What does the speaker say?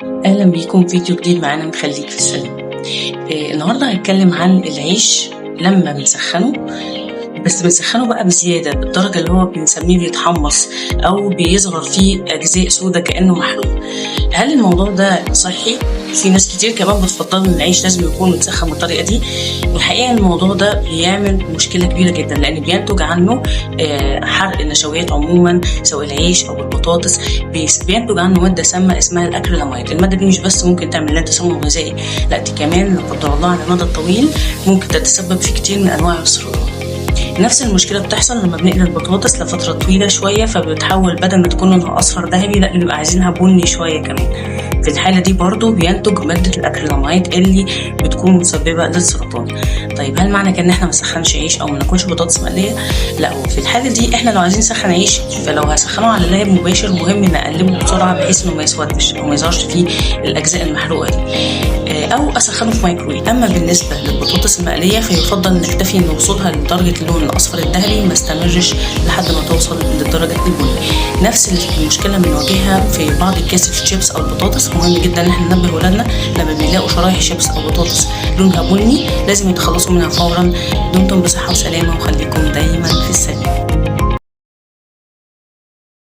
أهلا بيكم فيديو جديد معانا من خليك في السليم. النهاردة هنتكلم عن العيش لما بنسخنه، بس بنسخنه بقى بزيادة بالدرجة اللي هو بنسميه بيتحمص أو بيظهر فيه أجزاء سودة كأنه محروق. هل الموضوع ده صحي؟ في ناس كتير كمان بتفضل ان العيش لازم يكون متسخن بالطريقه دي، والحقيقه الموضوع ده بيعمل مشكله كبيره جدا لان بينتج عنه حرق النشويات عموما، سواء العيش او البطاطس. بينتج عنه ماده سامه اسمها الاكريلاميد. الماده دي مش بس ممكن تعمل لنا تسمم غذائي، لا دي كمان لا قدر الله على المدى الطويل ممكن تتسبب في كتير من انواع السرطان. نفس المشكله بتحصل لما بنقلي البطاطس لفتره طويله شويه، فبتحول بدل ما تكون لونها اصفر ذهبي لا بنبقى عايزينها بني شويه كمان. في الحاله دي برضو بينتج ماده الاكريلاميد اللي بتكون مسببه للسرطان. طيب هل معنى كده ان احنا ما نسخنش عيش او ما ناكلش بطاطس مقليه؟ لا، وفي الحاله دي احنا لو عايزين نسخن عيش فلو هسخنه على اللهب مباشر مهم نقلبه بسرعه بحيث انه ما يسودش او ما يظهرش فيه الاجزاء المحروقه دي، او اسخنه في مايكرويف. اما بالنسبه للبطاطس المقليه فيفضل نكتفي ان وصولها لدرجه اللون الاصفر الذهبي ما استمرش لحد ما توصل لدرجه البني. نفس المشكله بنواجهها في بعض اكياس الشيبس او البطاطس. مهم جدا ان احنا ننبه ولادنا لما بيلاقوا شرايح شيبس او بطاطس لونها بني لازم يتخلصوا منها فورا. دمتم بصحه وسلامه وخليكم دايما في السلام.